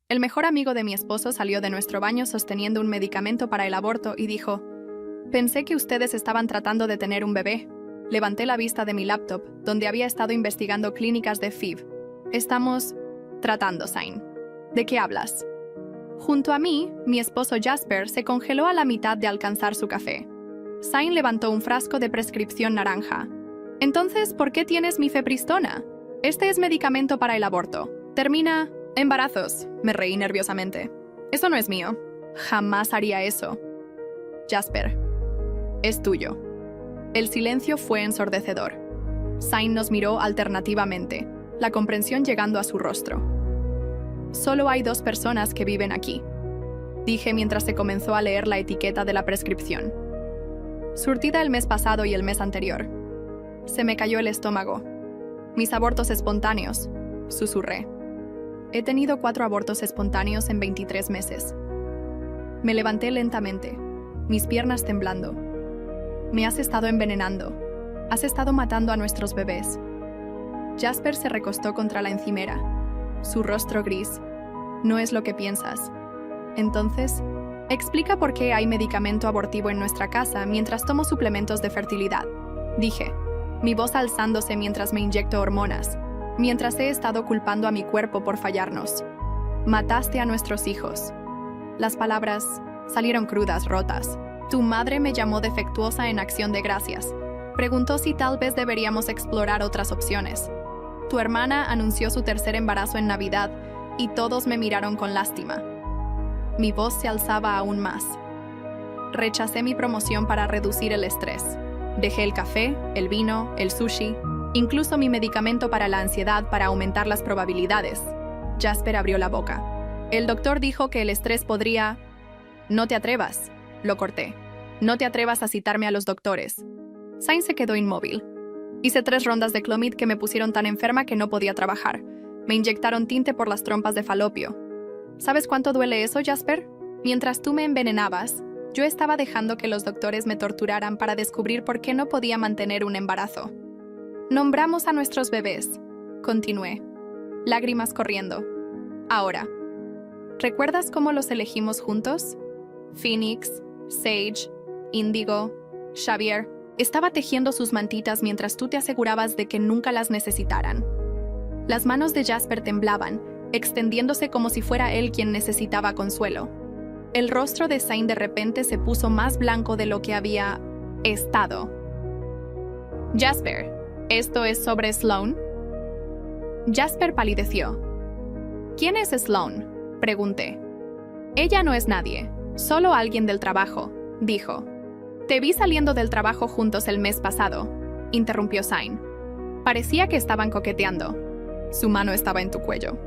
El mejor amigo de mi esposo salió de nuestro baño sosteniendo un medicamento para el aborto y dijo: «Pensé que ustedes estaban tratando de tener un bebé». Levanté la vista de mi laptop, donde había estado investigando clínicas de FIV. «Estamos tratando, Zain. ¿De qué hablas?» Junto a mí, mi esposo Jasper se congeló a la mitad de alcanzar su café. Zain levantó un frasco de prescripción naranja. «Entonces, ¿por qué tienes mifepristona? Este es medicamento para el aborto. Termina embarazos», me reí nerviosamente. «Eso no es mío. Jamás haría eso». «Jasper, es tuyo». El silencio fue ensordecedor. Zain nos miró alternativamente, la comprensión llegando a su rostro. «Solo hay 2 personas que viven aquí», dije mientras se comenzó a leer la etiqueta de la prescripción. «Surtida el mes pasado y el mes anterior». Se me cayó el estómago. «Mis abortos espontáneos», susurré. «He tenido 4 abortos espontáneos en 23 meses». Me levanté lentamente, mis piernas temblando. «Me has estado envenenando. Has estado matando a nuestros bebés». Jasper se recostó contra la encimera, su rostro gris. «No es lo que piensas». «Entonces, explica por qué hay medicamento abortivo en nuestra casa mientras tomo suplementos de fertilidad», dije, mi voz alzándose mientras me inyecto hormonas, mientras he estado culpando a mi cuerpo por fallarnos. «Mataste a nuestros hijos». Las palabras salieron crudas, rotas. «Tu madre me llamó defectuosa en acción de gracias. Preguntó si tal vez deberíamos explorar otras opciones. Tu hermana anunció su tercer embarazo en Navidad y todos me miraron con lástima». Mi voz se alzaba aún más. Rechacé mi promoción para reducir el estrés. Dejé el café, el vino, el sushi, incluso mi medicamento para la ansiedad para aumentar las probabilidades. Jasper abrió la boca. «El doctor dijo que el estrés podría...». «No te atrevas», lo corté. «No te atrevas a citarme a los doctores». Zain se quedó inmóvil. Hice 3 rondas de Clomid que me pusieron tan enferma que no podía trabajar. Me inyectaron tinte por las trompas de falopio. ¿Sabes cuánto duele eso, Jasper? Mientras tú me envenenabas, yo estaba dejando que los doctores me torturaran para descubrir por qué no podía mantener un embarazo. Nombramos a nuestros bebés», continué, lágrimas corriendo. «Ahora, ¿recuerdas cómo los elegimos juntos? Phoenix, Sage, Índigo, Xavier». Estaba tejiendo sus mantitas mientras tú te asegurabas de que nunca las necesitaran. Las manos de Jasper temblaban, extendiéndose como si fuera él quien necesitaba consuelo. El rostro de Zain de repente se puso más blanco de lo que había estado. «Jasper, ¿esto es sobre Sloan?» Jasper palideció. «¿Quién es Sloan?», pregunté. «Ella no es nadie, solo alguien del trabajo», dijo. «Te vi saliendo del trabajo juntos el mes pasado», interrumpió Zain. Parecía que estaban coqueteando. Su mano estaba en tu cuello.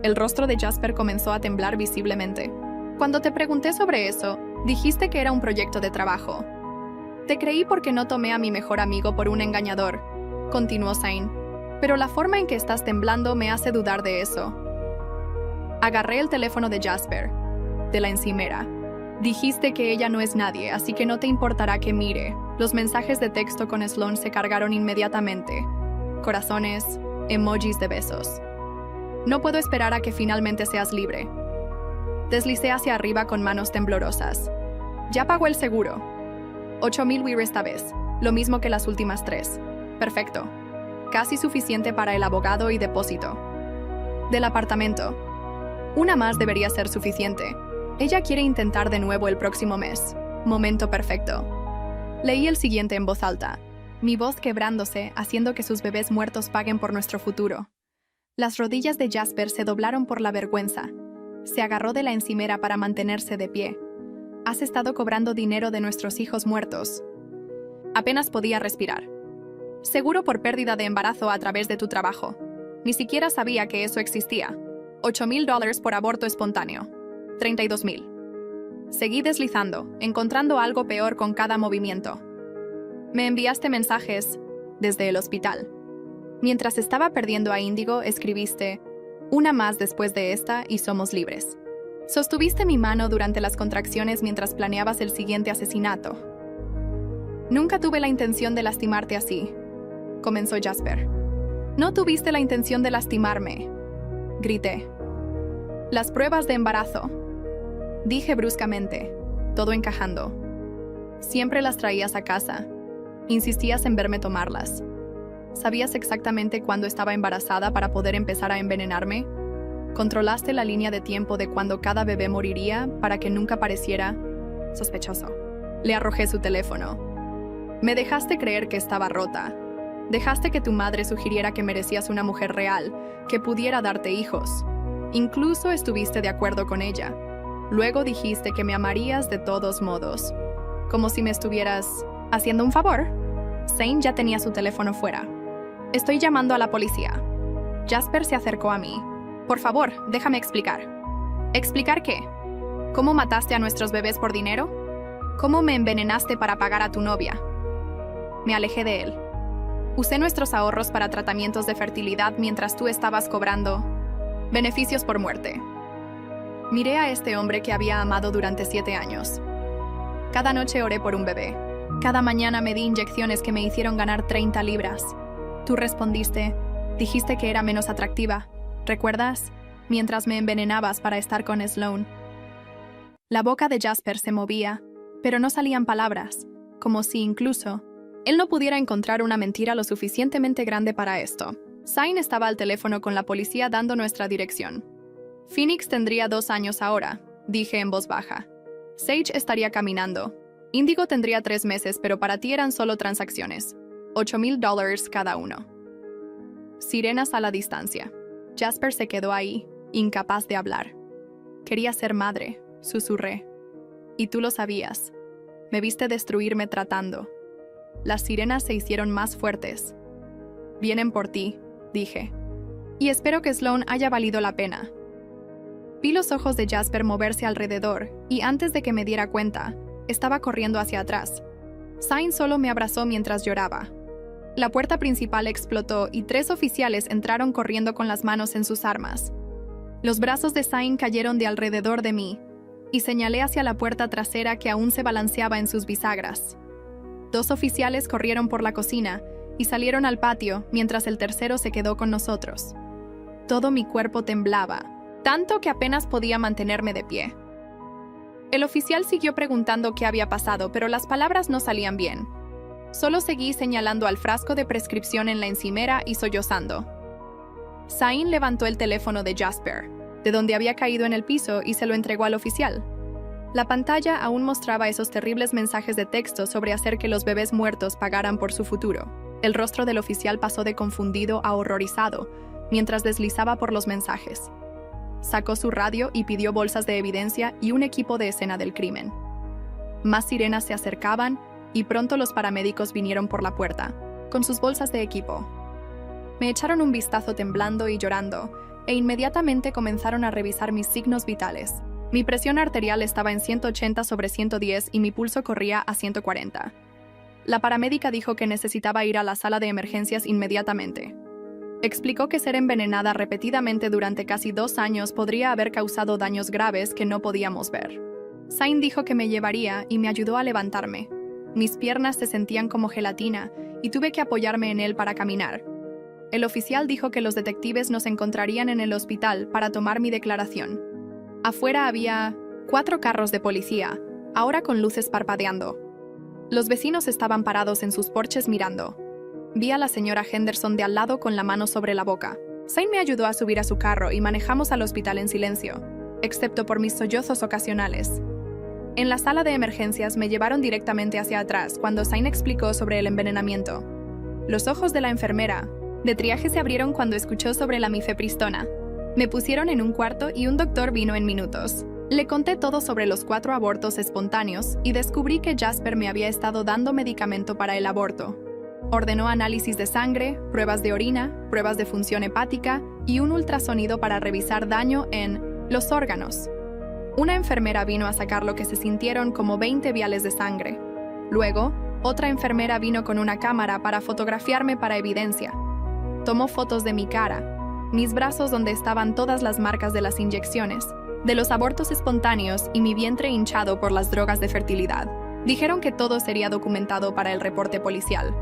El rostro de Jasper comenzó a temblar visiblemente. «Cuando te pregunté sobre eso, dijiste que era un proyecto de trabajo. Te creí porque no tomé a mi mejor amigo por un engañador», continuó Zain. «Pero la forma en que estás temblando me hace dudar de eso». Agarré el teléfono de Jasper, de la encimera. «Dijiste que ella no es nadie, así que no te importará que mire». Los mensajes de texto con Sloan se cargaron inmediatamente. Corazones, emojis de besos. «No puedo esperar a que finalmente seas libre». Deslicé hacia arriba con manos temblorosas. «Ya pagó el seguro». 8,000 WIR esta vez, lo mismo que las últimas 3. «Perfecto. Casi suficiente para el abogado y depósito». «Del apartamento». «Una más debería ser suficiente. Ella quiere intentar de nuevo el próximo mes. Momento perfecto». Leí el siguiente en voz alta, mi voz quebrándose, haciendo que sus bebés muertos paguen por nuestro futuro. Las rodillas de Jasper se doblaron por la vergüenza. Se agarró de la encimera para mantenerse de pie. «Has estado cobrando dinero de nuestros hijos muertos». Apenas podía respirar. «Seguro por pérdida de embarazo a través de tu trabajo. Ni siquiera sabía que eso existía. $8,000 por aborto espontáneo. 32,000. Seguí deslizando, encontrando algo peor con cada movimiento. «Me enviaste mensajes desde el hospital. Mientras estaba perdiendo a Índigo, escribiste: «Una más después de esta y somos libres». Sostuviste mi mano durante las contracciones mientras planeabas el siguiente asesinato. «Nunca tuve la intención de lastimarte así», comenzó Jasper. «No tuviste la intención de lastimarme», grité. Las pruebas de embarazo. Dije bruscamente, todo encajando. Siempre las traías a casa. Insistías en verme tomarlas. ¿Sabías exactamente cuándo estaba embarazada para poder empezar a envenenarme? ¿Controlaste la línea de tiempo de cuando cada bebé moriría para que nunca pareciera sospechoso? Le arrojé su teléfono. Me dejaste creer que estaba rota. Dejaste que tu madre sugiriera que merecías una mujer real, que pudiera darte hijos. Incluso estuviste de acuerdo con ella. Luego dijiste que me amarías de todos modos. Como si me estuvieras haciendo un favor. Zane ya tenía su teléfono fuera. Estoy llamando a la policía. Jasper se acercó a mí. Por favor, déjame explicar. ¿Explicar qué? ¿Cómo mataste a nuestros bebés por dinero? ¿Cómo me envenenaste para pagar a tu novia? Me alejé de él. Usé nuestros ahorros para tratamientos de fertilidad mientras tú estabas cobrando beneficios por muerte. Miré a este hombre que había amado durante 7 años. Cada noche oré por un bebé. Cada mañana me di inyecciones que me hicieron ganar 30 libras. Tú respondiste, dijiste que era menos atractiva. ¿Recuerdas? Mientras me envenenabas para estar con Sloan. La boca de Jasper se movía, pero no salían palabras, como si incluso él no pudiera encontrar una mentira lo suficientemente grande para esto. Zane estaba al teléfono con la policía dando nuestra dirección. Phoenix tendría 2 años ahora, dije en voz baja. Sage estaría caminando. Indigo tendría 3 meses, pero para ti eran solo transacciones. $8,000 cada uno. Sirenas a la distancia. Jasper se quedó ahí, incapaz de hablar. Quería ser madre, susurré. Y tú lo sabías. Me viste destruirme tratando. Las sirenas se hicieron más fuertes. Vienen por ti, dije. Y espero que Sloan haya valido la pena. Vi los ojos de Jasper moverse alrededor, y antes de que me diera cuenta, estaba corriendo hacia atrás. Zane solo me abrazó mientras lloraba. La puerta principal explotó y 3 oficiales entraron corriendo con las manos en sus armas. Los brazos de Zane cayeron de alrededor de mí, y señalé hacia la puerta trasera que aún se balanceaba en sus bisagras. 2 oficiales corrieron por la cocina y salieron al patio mientras el tercero se quedó con nosotros. Todo mi cuerpo temblaba, tanto que apenas podía mantenerme de pie. El oficial siguió preguntando qué había pasado, pero las palabras no salían bien. Solo seguí señalando al frasco de prescripción en la encimera y sollozando. Zane levantó el teléfono de Jasper, de donde había caído en el piso, y se lo entregó al oficial. La pantalla aún mostraba esos terribles mensajes de texto sobre hacer que los bebés muertos pagaran por su futuro. El rostro del oficial pasó de confundido a horrorizado, mientras deslizaba por los mensajes. Sacó su radio y pidió bolsas de evidencia y un equipo de escena del crimen. Más sirenas se acercaban y pronto los paramédicos vinieron por la puerta, con sus bolsas de equipo. Me echaron un vistazo temblando y llorando, e inmediatamente comenzaron a revisar mis signos vitales. Mi presión arterial estaba en 180/110 y mi pulso corría a 140. La paramédica dijo que necesitaba ir a la sala de emergencias inmediatamente. Explicó que ser envenenada repetidamente durante casi 2 años podría haber causado daños graves que no podíamos ver. Zane dijo que me llevaría y me ayudó a levantarme. Mis piernas se sentían como gelatina y tuve que apoyarme en él para caminar. El oficial dijo que los detectives nos encontrarían en el hospital para tomar mi declaración. Afuera había 4 carros de policía, ahora con luces parpadeando. Los vecinos estaban parados en sus porches mirando. Vi a la señora Henderson de al lado con la mano sobre la boca. Zane me ayudó a subir a su carro y manejamos al hospital en silencio, excepto por mis sollozos ocasionales. En la sala de emergencias me llevaron directamente hacia atrás cuando Zane explicó sobre el envenenamiento. Los ojos de la enfermera de triaje se abrieron cuando escuchó sobre la mifepristona. Me pusieron en un cuarto y un doctor vino en minutos. Le conté todo sobre los 4 abortos espontáneos y descubrí que Jasper me había estado dando medicamento para el aborto. Ordenó análisis de sangre, pruebas de orina, pruebas de función hepática y un ultrasonido para revisar daño en los órganos. Una enfermera vino a sacar lo que se sintieron como 20 viales de sangre. Luego, otra enfermera vino con una cámara para fotografiarme para evidencia. Tomó fotos de mi cara, mis brazos donde estaban todas las marcas de las inyecciones, de los abortos espontáneos y mi vientre hinchado por las drogas de fertilidad. Dijeron que todo sería documentado para el reporte policial.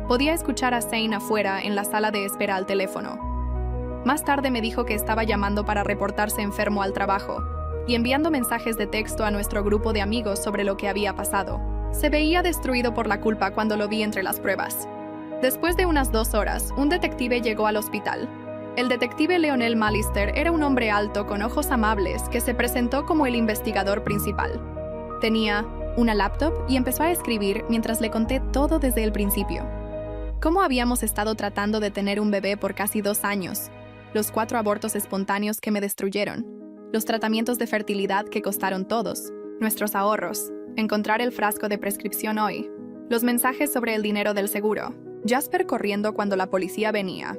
Podía escuchar a Zane afuera en la sala de espera al teléfono. Más tarde me dijo que estaba llamando para reportarse enfermo al trabajo y enviando mensajes de texto a nuestro grupo de amigos sobre lo que había pasado. Se veía destruido por la culpa cuando lo vi entre las pruebas. Después de unas 2 horas, un detective llegó al hospital. El detective Leonel Malister era un hombre alto con ojos amables que se presentó como el investigador principal. Tenía una laptop y empezó a escribir mientras le conté todo desde el principio. Cómo habíamos estado tratando de tener un bebé por casi 2 años, los 4 abortos espontáneos que me destruyeron, los tratamientos de fertilidad que costaron todos, nuestros ahorros, encontrar el frasco de prescripción hoy, los mensajes sobre el dinero del seguro, Jasper corriendo cuando la policía venía.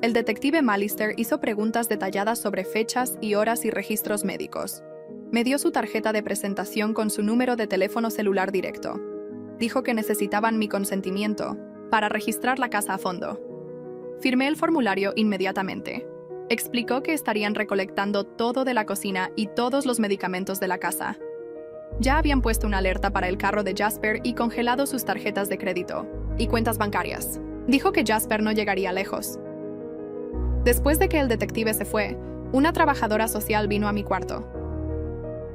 El detective Malister hizo preguntas detalladas sobre fechas y horas y registros médicos. Me dio su tarjeta de presentación con su número de teléfono celular directo. Dijo que necesitaban mi consentimiento para registrar la casa a fondo. Firmé el formulario inmediatamente. Explicó que estarían recolectando todo de la cocina y todos los medicamentos de la casa. Ya habían puesto una alerta para el carro de Jasper y congelado sus tarjetas de crédito y cuentas bancarias. Dijo que Jasper no llegaría lejos. Después de que el detective se fue, una trabajadora social vino a mi cuarto.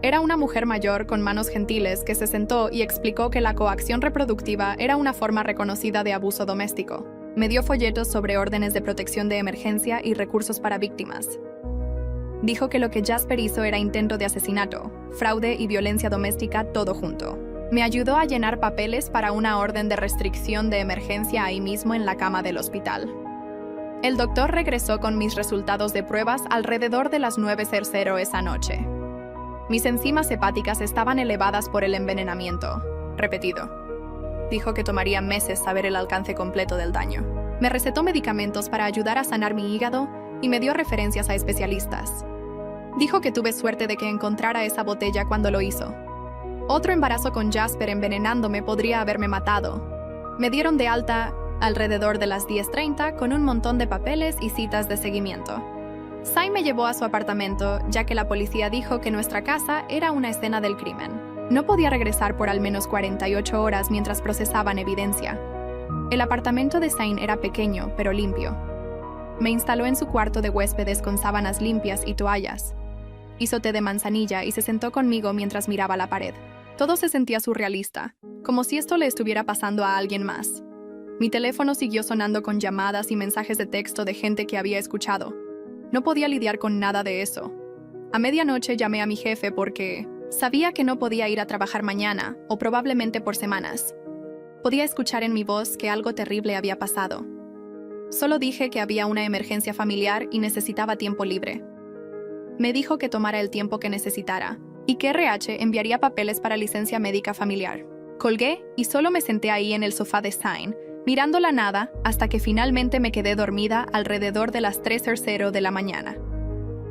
Era una mujer mayor con manos gentiles que se sentó y explicó que la coacción reproductiva era una forma reconocida de abuso doméstico. Me dio folletos sobre órdenes de protección de emergencia y recursos para víctimas. Dijo que lo que Jasper hizo era intento de asesinato, fraude y violencia doméstica todo junto. Me ayudó a llenar papeles para una orden de restricción de emergencia ahí mismo en la cama del hospital. El doctor regresó con mis resultados de pruebas alrededor de las 9:00 esa noche. Mis enzimas hepáticas estaban elevadas por el envenenamiento repetido. Dijo que tomaría meses saber el alcance completo del daño. Me recetó medicamentos para ayudar a sanar mi hígado y me dio referencias a especialistas. Dijo que tuve suerte de que encontrara esa botella cuando lo hizo. Otro embarazo con Jasper envenenándome podría haberme matado. Me dieron de alta alrededor de las 10:30 con un montón de papeles y citas de seguimiento. Sai me llevó a su apartamento, ya que la policía dijo que nuestra casa era una escena del crimen. No podía regresar por al menos 48 horas mientras procesaban evidencia. El apartamento de Sai era pequeño, pero limpio. Me instaló en su cuarto de huéspedes con sábanas limpias y toallas. Hizo té de manzanilla y se sentó conmigo mientras miraba la pared. Todo se sentía surrealista, como si esto le estuviera pasando a alguien más. Mi teléfono siguió sonando con llamadas y mensajes de texto de gente que había escuchado. No podía lidiar con nada de eso. A medianoche llamé a mi jefe porque sabía que no podía ir a trabajar mañana, o probablemente por semanas. Podía escuchar en mi voz que algo terrible había pasado. Solo dije que había una emergencia familiar y necesitaba tiempo libre. Me dijo que tomara el tiempo que necesitara y que RH enviaría papeles para licencia médica familiar. Colgué y solo me senté ahí en el sofá de Stein, mirando la nada hasta que finalmente me quedé dormida alrededor de las 3:00 de la mañana.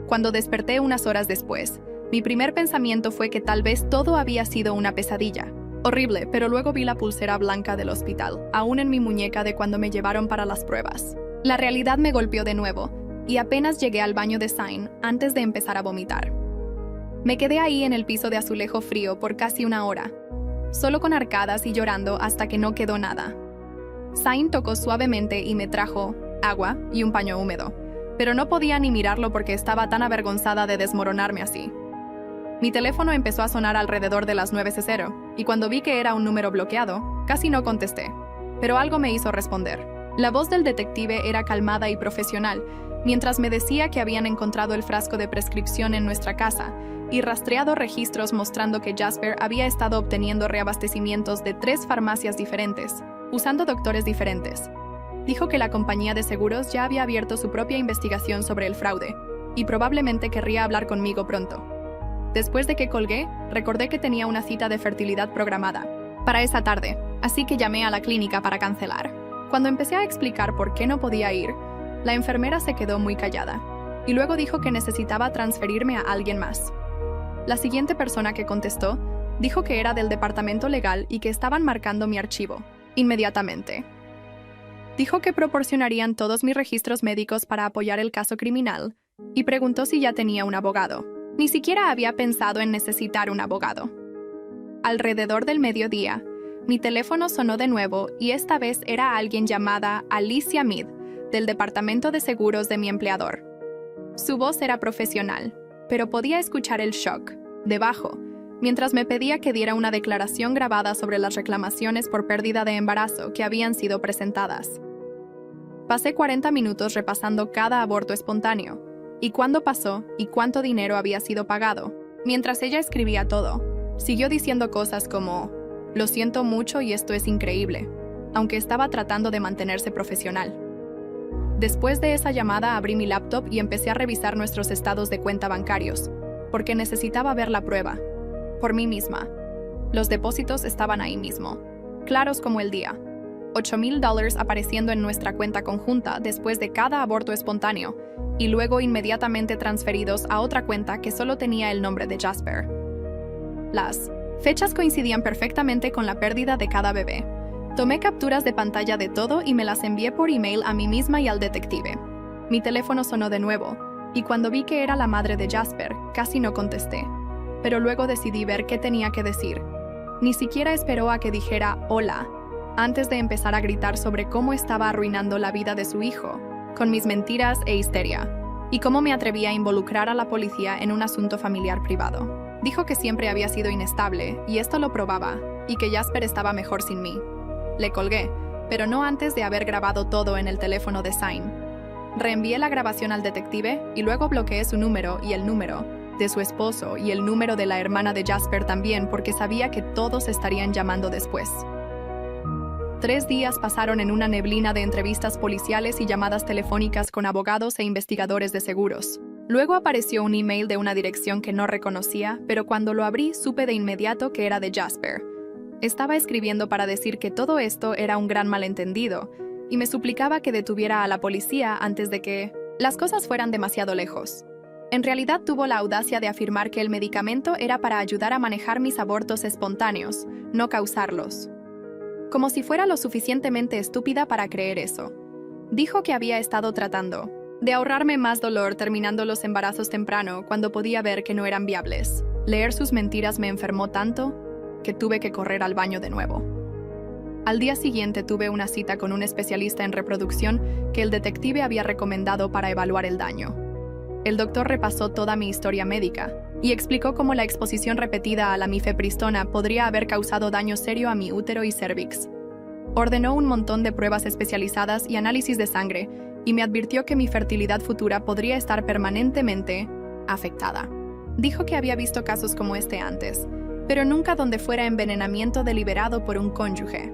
Cuando desperté unas horas después, mi primer pensamiento fue que tal vez todo había sido una pesadilla. Horrible, pero luego vi la pulsera blanca del hospital, aún en mi muñeca de cuando me llevaron para las pruebas. La realidad me golpeó de nuevo, y apenas llegué al baño de Stein antes de empezar a vomitar. Me quedé ahí en el piso de azulejo frío por casi 1 hora, solo con arcadas y llorando hasta que no quedó nada. Stein tocó suavemente y me trajo agua y un paño húmedo, pero no podía ni mirarlo porque estaba tan avergonzada de desmoronarme así. Mi teléfono empezó a sonar alrededor de las 9:00, y cuando vi que era un número bloqueado, casi no contesté, pero algo me hizo responder. La voz del detective era calmada y profesional, mientras me decía que habían encontrado el frasco de prescripción en nuestra casa y rastreado registros mostrando que Jasper había estado obteniendo reabastecimientos de 3 farmacias diferentes, usando doctores diferentes. Dijo que la compañía de seguros ya había abierto su propia investigación sobre el fraude, y probablemente querría hablar conmigo pronto. Después de que colgué, recordé que tenía una cita de fertilidad programada para esa tarde, así que llamé a la clínica para cancelar. Cuando empecé a explicar por qué no podía ir, la enfermera se quedó muy callada, y luego dijo que necesitaba transferirme a alguien más. La siguiente persona que contestó dijo que era del departamento legal y que estaban marcando mi archivo inmediatamente. Dijo que proporcionarían todos mis registros médicos para apoyar el caso criminal, y preguntó si ya tenía un abogado. Ni siquiera había pensado en necesitar un abogado. Alrededor del mediodía, mi teléfono sonó de nuevo y esta vez era alguien llamada Alicia Mead, del departamento de seguros de mi empleador. Su voz era profesional, pero podía escuchar el shock, debajo, mientras me pedía que diera una declaración grabada sobre las reclamaciones por pérdida de embarazo que habían sido presentadas. Pasé 40 minutos repasando cada aborto espontáneo, y cuándo pasó y cuánto dinero había sido pagado. Mientras ella escribía todo, siguió diciendo cosas como, «Lo siento mucho y esto es increíble», aunque estaba tratando de mantenerse profesional. Después de esa llamada abrí mi laptop y empecé a revisar nuestros estados de cuenta bancarios, porque necesitaba ver la prueba, por mí misma. Los depósitos estaban ahí mismo, claros como el día. $8,000 apareciendo en nuestra cuenta conjunta después de cada aborto espontáneo, y luego inmediatamente transferidos a otra cuenta que solo tenía el nombre de Jasper. Las fechas coincidían perfectamente con la pérdida de cada bebé. Tomé capturas de pantalla de todo y me las envié por email a mí misma y al detective. Mi teléfono sonó de nuevo, y cuando vi que era la madre de Jasper, casi no contesté. Pero luego decidí ver qué tenía que decir. Ni siquiera esperó a que dijera «hola», antes de empezar a gritar sobre cómo estaba arruinando la vida de su hijo, con mis mentiras e histeria, y cómo me atrevía a involucrar a la policía en un asunto familiar privado. Dijo que siempre había sido inestable, y esto lo probaba, y que Jasper estaba mejor sin mí. Le colgué, pero no antes de haber grabado todo en el teléfono de Zain. Reenvié la grabación al detective y luego bloqueé su número y el número de su esposo y el número de la hermana de Jasper también porque sabía que todos estarían llamando después. 3 días pasaron en una neblina de entrevistas policiales y llamadas telefónicas con abogados e investigadores de seguros. Luego apareció un email de una dirección que no reconocía, pero cuando lo abrí supe de inmediato que era de Jasper. Estaba escribiendo para decir que todo esto era un gran malentendido, y me suplicaba que detuviera a la policía antes de que las cosas fueran demasiado lejos. En realidad tuvo la audacia de afirmar que el medicamento era para ayudar a manejar mis abortos espontáneos, no causarlos. Como si fuera lo suficientemente estúpida para creer eso. Dijo que había estado tratando de ahorrarme más dolor terminando los embarazos temprano cuando podía ver que no eran viables. Leer sus mentiras me enfermó tanto que tuve que correr al baño de nuevo. Al día siguiente tuve una cita con un especialista en reproducción que el detective había recomendado para evaluar el daño. El doctor repasó toda mi historia médica y explicó cómo la exposición repetida a la mifepristona podría haber causado daño serio a mi útero y cérvix. Ordenó un montón de pruebas especializadas y análisis de sangre y me advirtió que mi fertilidad futura podría estar permanentemente afectada. Dijo que había visto casos como este antes, pero nunca donde fuera envenenamiento deliberado por un cónyuge.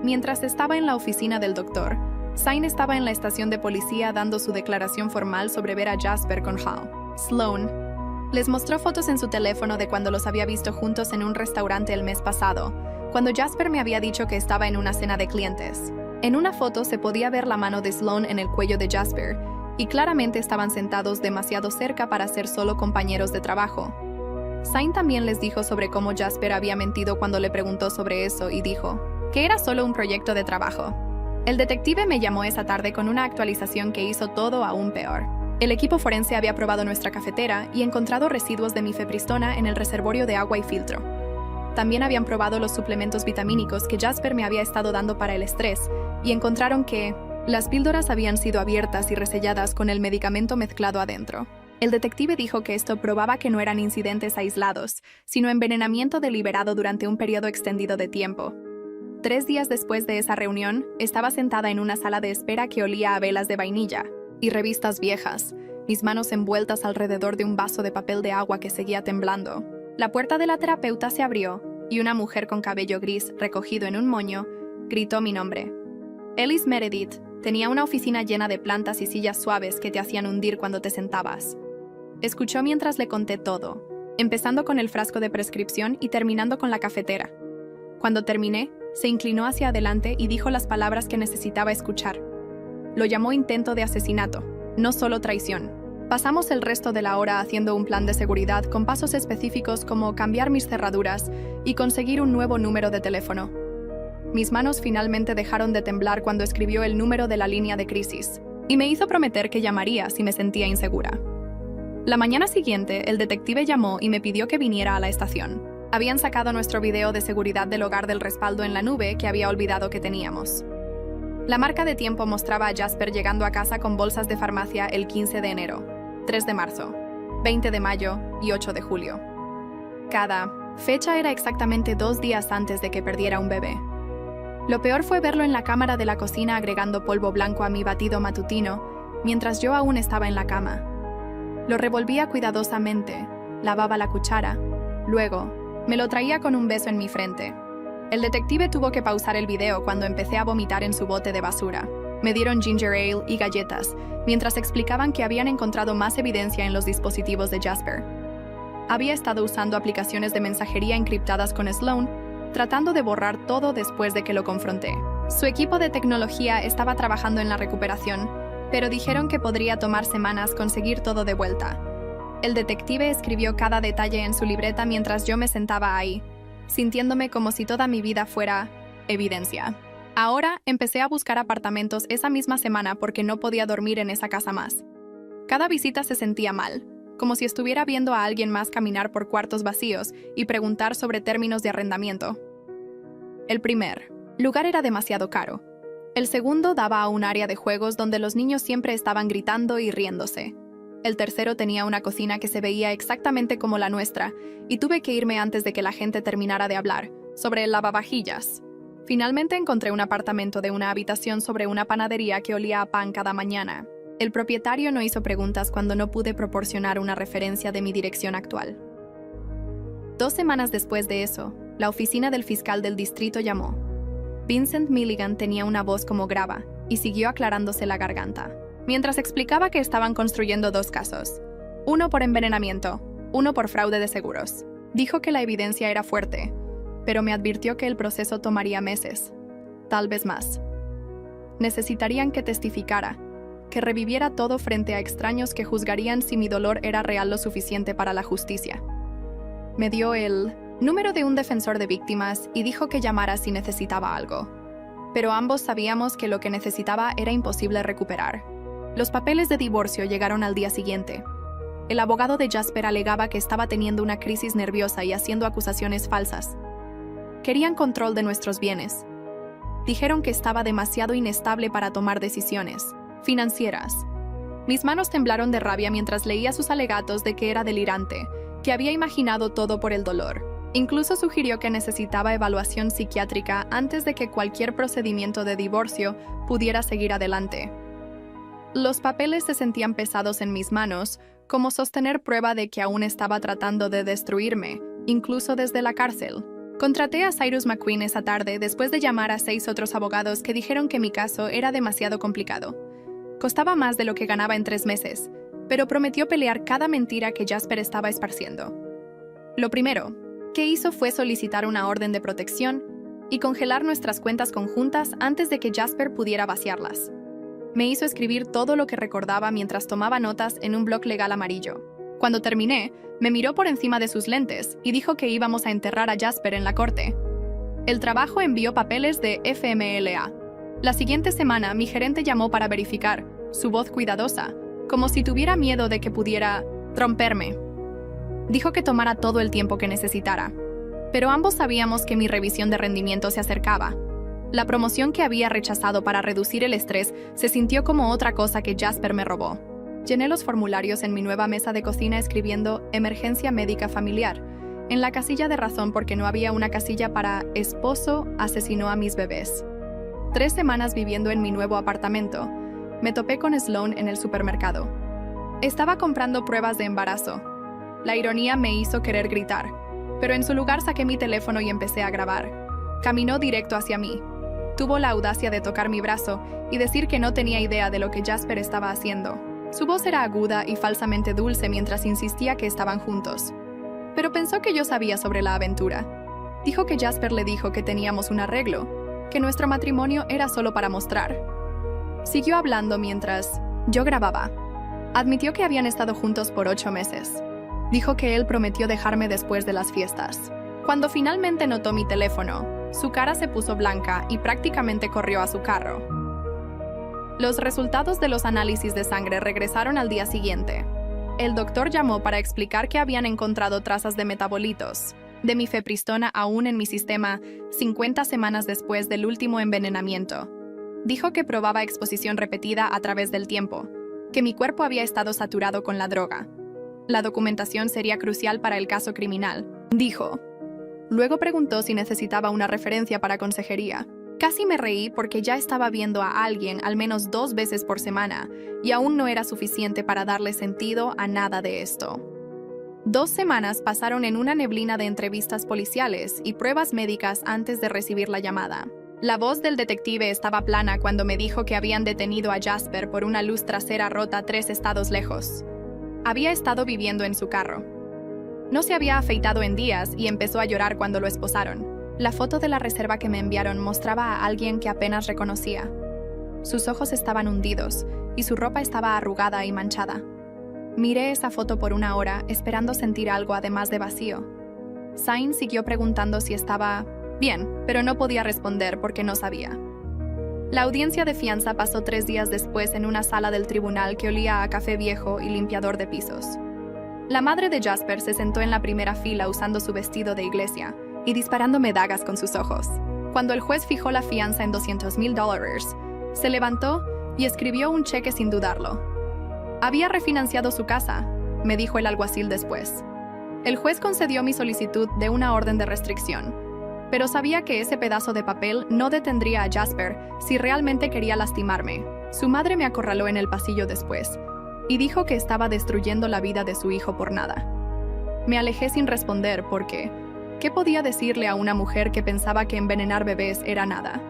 Mientras estaba en la oficina del doctor, Zain estaba en la estación de policía dando su declaración formal sobre ver a Jasper con Hal. Sloan les mostró fotos en su teléfono de cuando los había visto juntos en un restaurante el mes pasado, cuando Jasper me había dicho que estaba en una cena de clientes. En una foto se podía ver la mano de Sloan en el cuello de Jasper, y claramente estaban sentados demasiado cerca para ser solo compañeros de trabajo. Zain también les dijo sobre cómo Jasper había mentido cuando le preguntó sobre eso y dijo que era solo un proyecto de trabajo. El detective me llamó esa tarde con una actualización que hizo todo aún peor. El equipo forense había probado nuestra cafetera y encontrado residuos de mifepristona en el reservorio de agua y filtro. También habían probado los suplementos vitamínicos que Jasper me había estado dando para el estrés y encontraron que las píldoras habían sido abiertas y reselladas con el medicamento mezclado adentro. El detective dijo que esto probaba que no eran incidentes aislados, sino envenenamiento deliberado durante un periodo extendido de tiempo. 3 días después de esa reunión, estaba sentada en una sala de espera que olía a velas de vainilla y revistas viejas, mis manos envueltas alrededor de un vaso de papel de agua que seguía temblando. La puerta de la terapeuta se abrió y una mujer con cabello gris recogido en un moño gritó mi nombre. Ellis Meredith tenía una oficina llena de plantas y sillas suaves que te hacían hundir cuando te sentabas. Escuchó mientras le conté todo, empezando con el frasco de prescripción y terminando con la cafetera. Cuando terminé, se inclinó hacia adelante y dijo las palabras que necesitaba escuchar. Lo llamó intento de asesinato, no solo traición. Pasamos el resto de la hora haciendo un plan de seguridad con pasos específicos como cambiar mis cerraduras y conseguir un nuevo número de teléfono. Mis manos finalmente dejaron de temblar cuando escribió el número de la línea de crisis, y me hizo prometer que llamaría si me sentía insegura. La mañana siguiente, el detective llamó y me pidió que viniera a la estación. Habían sacado nuestro video de seguridad del hogar del respaldo en la nube que había olvidado que teníamos. La marca de tiempo mostraba a Jasper llegando a casa con bolsas de farmacia el 15 de enero, 3 de marzo, 20 de mayo y 8 de julio. Cada fecha era exactamente 2 días antes de que perdiera un bebé. Lo peor fue verlo en la cámara de la cocina agregando polvo blanco a mi batido matutino, mientras yo aún estaba en la cama. Lo revolvía cuidadosamente, lavaba la cuchara, luego me lo traía con un beso en mi frente. El detective tuvo que pausar el video cuando empecé a vomitar en su bote de basura. Me dieron ginger ale y galletas, mientras explicaban que habían encontrado más evidencia en los dispositivos de Jasper. Había estado usando aplicaciones de mensajería encriptadas con Sloan, tratando de borrar todo después de que lo confronté. Su equipo de tecnología estaba trabajando en la recuperación, pero dijeron que podría tomar semanas conseguir todo de vuelta. El detective escribió cada detalle en su libreta mientras yo me sentaba ahí, sintiéndome como si toda mi vida fuera evidencia. Ahora empecé a buscar apartamentos esa misma semana porque no podía dormir en esa casa más. Cada visita se sentía mal, como si estuviera viendo a alguien más caminar por cuartos vacíos y preguntar sobre términos de arrendamiento. El primer lugar era demasiado caro. El segundo daba a un área de juegos donde los niños siempre estaban gritando y riéndose. El tercero tenía una cocina que se veía exactamente como la nuestra, y tuve que irme antes de que la gente terminara de hablar sobre el lavavajillas. Finalmente encontré un apartamento de una habitación sobre una panadería que olía a pan cada mañana. El propietario no hizo preguntas cuando no pude proporcionar una referencia de mi dirección actual. 2 semanas después de eso, la oficina del fiscal del distrito llamó. Vincent Milligan tenía una voz como grava y siguió aclarándose la garganta, mientras explicaba que estaban construyendo 2 casos, uno por envenenamiento, uno por fraude de seguros. Dijo que la evidencia era fuerte, pero me advirtió que el proceso tomaría meses, tal vez más. Necesitarían que testificara, que reviviera todo frente a extraños que juzgarían si mi dolor era real lo suficiente para la justicia. Me dio el número de un defensor de víctimas y dijo que llamara si necesitaba algo. Pero ambos sabíamos que lo que necesitaba era imposible recuperar. Los papeles de divorcio llegaron al día siguiente. El abogado de Jasper alegaba que estaba teniendo una crisis nerviosa y haciendo acusaciones falsas. Querían control de nuestros bienes. Dijeron que estaba demasiado inestable para tomar decisiones financieras. Mis manos temblaron de rabia mientras leía sus alegatos de que era delirante, que había imaginado todo por el dolor. Incluso sugirió que necesitaba evaluación psiquiátrica antes de que cualquier procedimiento de divorcio pudiera seguir adelante. Los papeles se sentían pesados en mis manos, como sostener prueba de que aún estaba tratando de destruirme, incluso desde la cárcel. Contraté a Cyrus McQueen esa tarde después de llamar a 6 otros abogados que dijeron que mi caso era demasiado complicado. Costaba más de lo que ganaba en 3 meses, pero prometió pelear cada mentira que Jasper estaba esparciendo. Lo primero que hizo fue solicitar una orden de protección y congelar nuestras cuentas conjuntas antes de que Jasper pudiera vaciarlas. Me hizo escribir todo lo que recordaba mientras tomaba notas en un bloc legal amarillo. Cuando terminé, me miró por encima de sus lentes y dijo que íbamos a enterrar a Jasper en la corte. El trabajo envió papeles de FMLA. La siguiente semana, mi gerente llamó para verificar, su voz cuidadosa, como si tuviera miedo de que pudiera romperme. Dijo que tomara todo el tiempo que necesitara. Pero ambos sabíamos que mi revisión de rendimiento se acercaba. La promoción que había rechazado para reducir el estrés se sintió como otra cosa que Jasper me robó. Llené los formularios en mi nueva mesa de cocina escribiendo «Emergencia médica familiar» en la casilla de razón porque no había una casilla para «Esposo asesinó a mis bebés». 3 semanas viviendo en mi nuevo apartamento, me topé con Sloan en el supermercado. Estaba comprando pruebas de embarazo. La ironía me hizo querer gritar, pero en su lugar saqué mi teléfono y empecé a grabar. Caminó directo hacia mí. Tuvo la audacia de tocar mi brazo y decir que no tenía idea de lo que Jasper estaba haciendo. Su voz era aguda y falsamente dulce mientras insistía que estaban juntos. Pero pensó que yo sabía sobre la aventura. Dijo que Jasper le dijo que teníamos un arreglo, que nuestro matrimonio era solo para mostrar. Siguió hablando mientras yo grababa. Admitió que habían estado juntos por 8 meses. Dijo que él prometió dejarme después de las fiestas. Cuando finalmente notó mi teléfono, su cara se puso blanca y prácticamente corrió a su carro. Los resultados de los análisis de sangre regresaron al día siguiente. El doctor llamó para explicar que habían encontrado trazas de metabolitos de mifepristona aún en mi sistema 50 semanas después del último envenenamiento. Dijo que probaba exposición repetida a través del tiempo, que mi cuerpo había estado saturado con la droga. La documentación sería crucial para el caso criminal, dijo. Luego preguntó si necesitaba una referencia para consejería. Casi me reí porque ya estaba viendo a alguien al menos 2 veces por semana y aún no era suficiente para darle sentido a nada de esto. 2 semanas pasaron en una neblina de entrevistas policiales y pruebas médicas antes de recibir la llamada. La voz del detective estaba plana cuando me dijo que habían detenido a Jasper por una luz trasera rota 3 estados lejos. Había estado viviendo en su carro. No se había afeitado en días y empezó a llorar cuando lo esposaron. La foto de la reserva que me enviaron mostraba a alguien que apenas reconocía. Sus ojos estaban hundidos y su ropa estaba arrugada y manchada. Miré esa foto por 1 hora, esperando sentir algo además de vacío. Sain siguió preguntando si estaba bien, pero no podía responder porque no sabía. La audiencia de fianza pasó 3 días después en una sala del tribunal que olía a café viejo y limpiador de pisos. La madre de Jasper se sentó en la primera fila usando su vestido de iglesia y disparándome dagas con sus ojos. Cuando el juez fijó la fianza en $200,000, se levantó y escribió un cheque sin dudarlo. Había refinanciado su casa, me dijo el alguacil después. El juez concedió mi solicitud de una orden de restricción, pero sabía que ese pedazo de papel no detendría a Jasper si realmente quería lastimarme. Su madre me acorraló en el pasillo después y dijo que estaba destruyendo la vida de su hijo por nada. Me alejé sin responder porque ¿qué podía decirle a una mujer que pensaba que envenenar bebés era nada?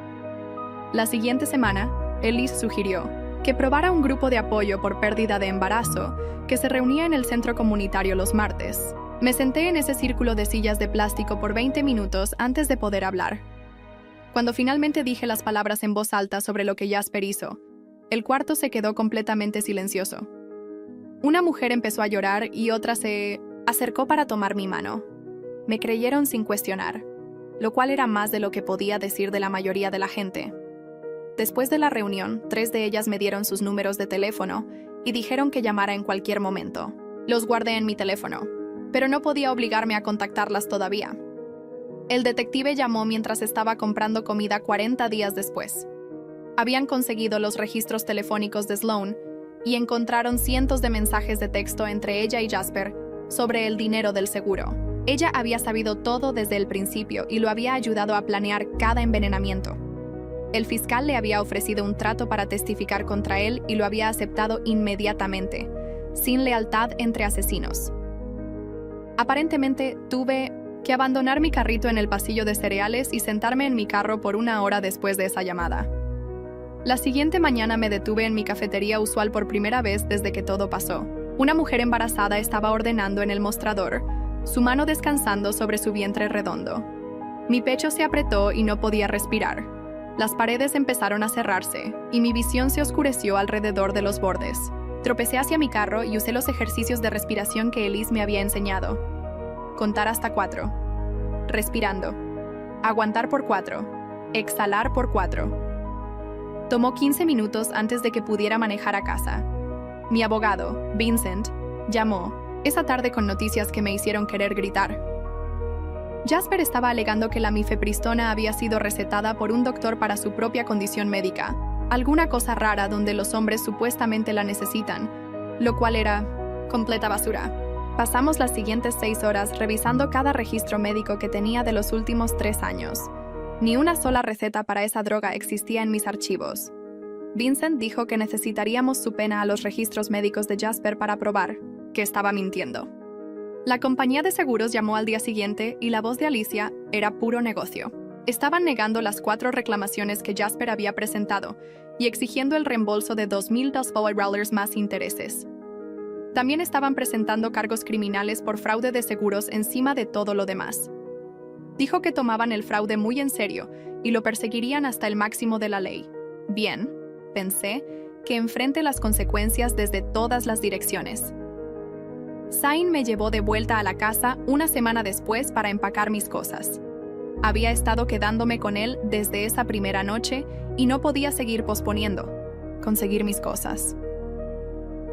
La siguiente semana, Elise sugirió que probara un grupo de apoyo por pérdida de embarazo que se reunía en el centro comunitario los martes. Me senté en ese círculo de sillas de plástico por 20 minutos antes de poder hablar. Cuando finalmente dije las palabras en voz alta sobre lo que Jasper hizo, el cuarto se quedó completamente silencioso. Una mujer empezó a llorar y otra se acercó para tomar mi mano. Me creyeron sin cuestionar, lo cual era más de lo que podía decir de la mayoría de la gente. Después de la reunión, 3 de ellas me dieron sus números de teléfono y dijeron que llamara en cualquier momento. Los guardé en mi teléfono, pero no podía obligarme a contactarlas todavía. El detective llamó mientras estaba comprando comida 40 días después. Habían conseguido los registros telefónicos de Sloan y encontraron cientos de mensajes de texto entre ella y Jasper sobre el dinero del seguro. Ella había sabido todo desde el principio y lo había ayudado a planear cada envenenamiento. El fiscal le había ofrecido un trato para testificar contra él y lo había aceptado inmediatamente, sin lealtad entre asesinos. Aparentemente, tuve que abandonar mi carrito en el pasillo de cereales y sentarme en mi carro por 1 hora después de esa llamada. La siguiente mañana me detuve en mi cafetería usual por primera vez desde que todo pasó. Una mujer embarazada estaba ordenando en el mostrador, su mano descansando sobre su vientre redondo. Mi pecho se apretó y no podía respirar. Las paredes empezaron a cerrarse y mi visión se oscureció alrededor de los bordes. Tropecé hacia mi carro y usé los ejercicios de respiración que Elise me había enseñado. Contar hasta 4. Respirando. Aguantar por 4. Exhalar por 4. Tomó 15 minutos antes de que pudiera manejar a casa. Mi abogado, Vincent, llamó esa tarde con noticias que me hicieron querer gritar. Jasper estaba alegando que la mifepristona había sido recetada por un doctor para su propia condición médica, alguna cosa rara donde los hombres supuestamente la necesitan, lo cual era completa basura. Pasamos las siguientes 6 horas revisando cada registro médico que tenía de los últimos 3 años. Ni una sola receta para esa droga existía en mis archivos. Vincent dijo que necesitaríamos su pena a los registros médicos de Jasper para probar que estaba mintiendo. La compañía de seguros llamó al día siguiente y la voz de Alicia era puro negocio. Estaban negando las 4 reclamaciones que Jasper había presentado y exigiendo el reembolso de $2,000 más intereses. También estaban presentando cargos criminales por fraude de seguros encima de todo lo demás. Dijo que tomaban el fraude muy en serio y lo perseguirían hasta el máximo de la ley. Bien, pensé, que enfrente las consecuencias desde todas las direcciones. Sain me llevó de vuelta a la casa 1 semana después para empacar mis cosas. Había estado quedándome con él desde esa primera noche y no podía seguir posponiendo conseguir mis cosas.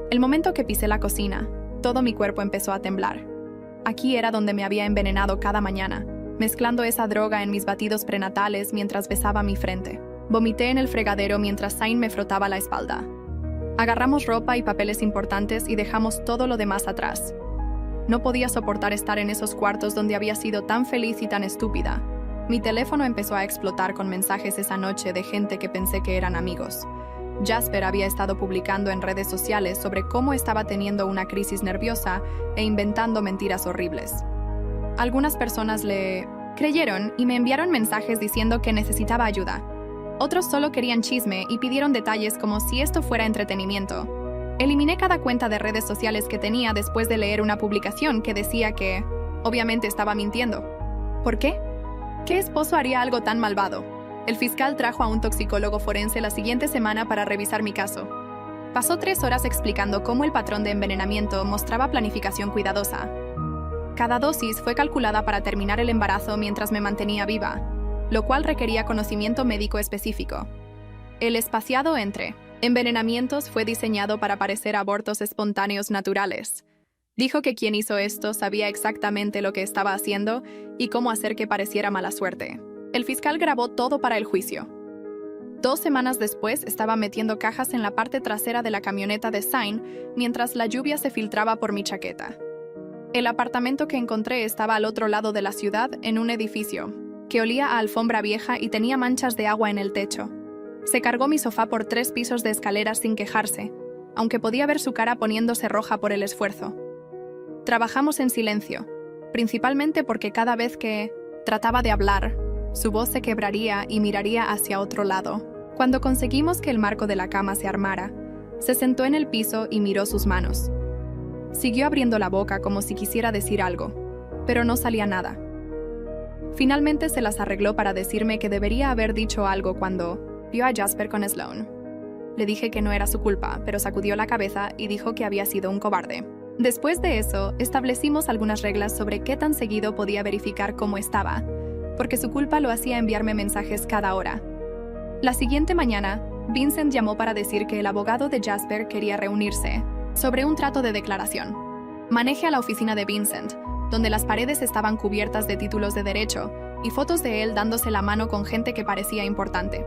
El momento que pisé la cocina, todo mi cuerpo empezó a temblar. Aquí era donde me había envenenado cada mañana, mezclando esa droga en mis batidos prenatales mientras besaba mi frente. Vomité en el fregadero mientras Zayn me frotaba la espalda. Agarramos ropa y papeles importantes y dejamos todo lo demás atrás. No podía soportar estar en esos cuartos donde había sido tan feliz y tan estúpida. Mi teléfono empezó a explotar con mensajes esa noche de gente que pensé que eran amigos. Jasper había estado publicando en redes sociales sobre cómo estaba teniendo una crisis nerviosa e inventando mentiras horribles. Algunas personas le creyeron y me enviaron mensajes diciendo que necesitaba ayuda. Otros solo querían chisme y pidieron detalles como si esto fuera entretenimiento. Eliminé cada cuenta de redes sociales que tenía después de leer una publicación que decía que, obviamente, estaba mintiendo. ¿Por qué? ¿Qué esposo haría algo tan malvado? El fiscal trajo a un toxicólogo forense la siguiente semana para revisar mi caso. Pasó 3 horas explicando cómo el patrón de envenenamiento mostraba planificación cuidadosa. Cada dosis fue calculada para terminar el embarazo mientras me mantenía viva, lo cual requería conocimiento médico específico. El espaciado entre envenenamientos fue diseñado para parecer abortos espontáneos naturales. Dijo que quien hizo esto sabía exactamente lo que estaba haciendo y cómo hacer que pareciera mala suerte. El fiscal grabó todo para el juicio. 2 semanas después estaba metiendo cajas en la parte trasera de la camioneta de Zayn mientras la lluvia se filtraba por mi chaqueta. El apartamento que encontré estaba al otro lado de la ciudad en un edificio que olía a alfombra vieja y tenía manchas de agua en el techo. Se cargó mi sofá por 3 pisos de escaleras sin quejarse, aunque podía ver su cara poniéndose roja por el esfuerzo. Trabajamos en silencio, principalmente porque cada vez que trataba de hablar, su voz se quebraría y miraría hacia otro lado. Cuando conseguimos que el marco de la cama se armara, se sentó en el piso y miró sus manos. Siguió abriendo la boca como si quisiera decir algo, pero no salía nada. Finalmente se las arregló para decirme que debería haber dicho algo cuando vio a Jasper con Sloane. Le dije que no era su culpa, pero sacudió la cabeza y dijo que había sido un cobarde. Después de eso, establecimos algunas reglas sobre qué tan seguido podía verificar cómo estaba, porque su culpa lo hacía enviarme mensajes cada hora. La siguiente mañana, Vincent llamó para decir que el abogado de Jasper quería reunirse sobre un trato de declaración. Manejé a la oficina de Vincent, donde las paredes estaban cubiertas de títulos de derecho y fotos de él dándose la mano con gente que parecía importante.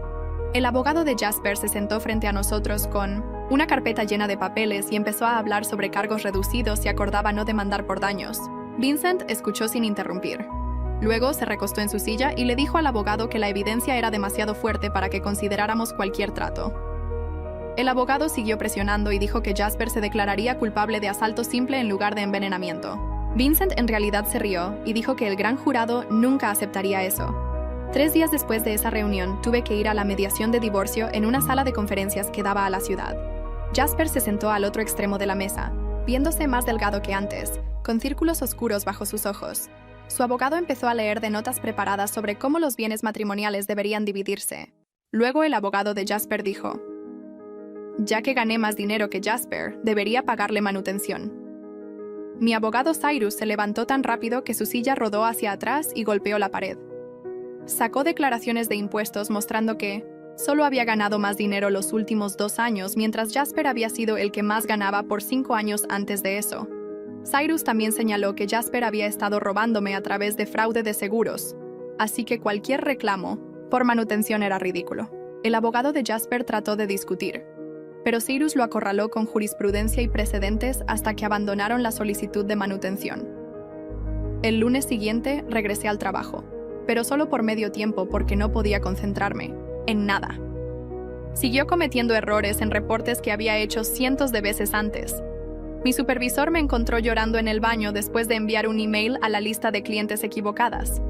El abogado de Jasper se sentó frente a nosotros con una carpeta llena de papeles y empezó a hablar sobre cargos reducidos y acordaba no demandar por daños. Vincent escuchó sin interrumpir. Luego se recostó en su silla y le dijo al abogado que la evidencia era demasiado fuerte para que consideráramos cualquier trato. El abogado siguió presionando y dijo que Jasper se declararía culpable de asalto simple en lugar de envenenamiento. Vincent en realidad se rió y dijo que el gran jurado nunca aceptaría eso. 3 días después de esa reunión, tuve que ir a la mediación de divorcio en una sala de conferencias que daba a la ciudad. Jasper se sentó al otro extremo de la mesa, viéndose más delgado que antes, con círculos oscuros bajo sus ojos. Su abogado empezó a leer de notas preparadas sobre cómo los bienes matrimoniales deberían dividirse. Luego el abogado de Jasper dijo: «Ya que gané más dinero que Jasper, debería pagarle manutención». Mi abogado Cyrus se levantó tan rápido que su silla rodó hacia atrás y golpeó la pared. Sacó declaraciones de impuestos mostrando que solo había ganado más dinero los últimos 2 años, mientras Jasper había sido el que más ganaba por 5 años antes de eso. Cyrus también señaló que Jasper había estado robándome a través de fraude de seguros, así que cualquier reclamo por manutención era ridículo. El abogado de Jasper trató de discutir, pero Cyrus lo acorraló con jurisprudencia y precedentes hasta que abandonaron la solicitud de manutención. El lunes siguiente regresé al trabajo, pero solo por medio tiempo porque no podía concentrarme en nada. Siguió cometiendo errores en reportes que había hecho cientos de veces antes. Mi supervisor me encontró llorando en el baño después de enviar un email a la lista de clientes equivocadas.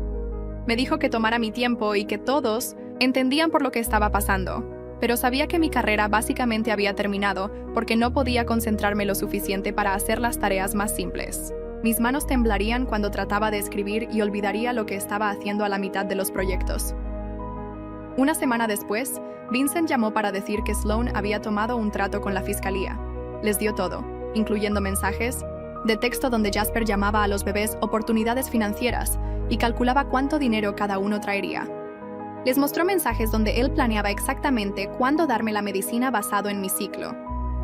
Me dijo que tomara mi tiempo y que todos entendían por lo que estaba pasando, pero sabía que mi carrera básicamente había terminado porque no podía concentrarme lo suficiente para hacer las tareas más simples. Mis manos temblarían cuando trataba de escribir y olvidaría lo que estaba haciendo a la mitad de los proyectos. Una semana después, Vincent llamó para decir que Sloane había tomado un trato con la fiscalía. Les dio todo, incluyendo mensajes de texto donde Jasper llamaba a los bebés oportunidades financieras y calculaba cuánto dinero cada uno traería. Les mostró mensajes donde él planeaba exactamente cuándo darme la medicina basado en mi ciclo.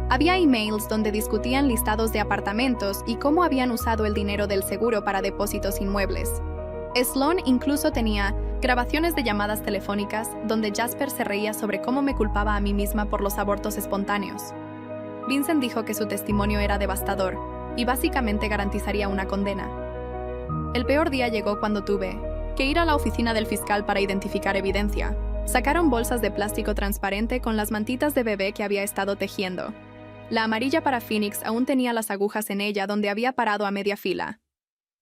Había emails donde discutían listados de apartamentos y cómo habían usado el dinero del seguro para depósitos inmuebles. Sloane incluso tenía Grabaciones de llamadas telefónicas donde Jasper se reía sobre cómo me culpaba a mí misma por los abortos espontáneos. Vincent dijo que su testimonio era devastador y básicamente garantizaría una condena. El peor día llegó cuando tuve que ir a la oficina del fiscal para identificar evidencia. Sacaron bolsas de plástico transparente con las mantitas de bebé que había estado tejiendo. La amarilla para Phoenix aún tenía las agujas en ella donde había parado a media fila.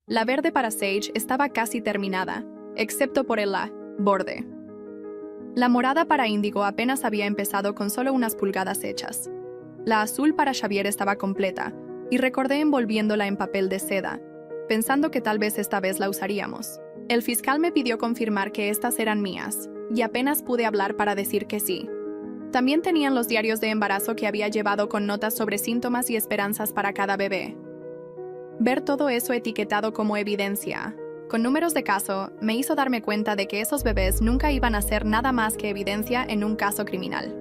La verde para Sage estaba casi terminada, excepto por el borde. La morada para Índigo apenas había empezado con solo unas pulgadas hechas. La azul para Xavier estaba completa, y recordé envolviéndola en papel de seda, pensando que tal vez esta vez la usaríamos. El fiscal me pidió confirmar que estas eran mías, y apenas pude hablar para decir que sí. También tenían los diarios de embarazo que había llevado con notas sobre síntomas y esperanzas para cada bebé. Ver todo eso etiquetado como evidencia, con números de caso, me hizo darme cuenta de que esos bebés nunca iban a ser nada más que evidencia en un caso criminal.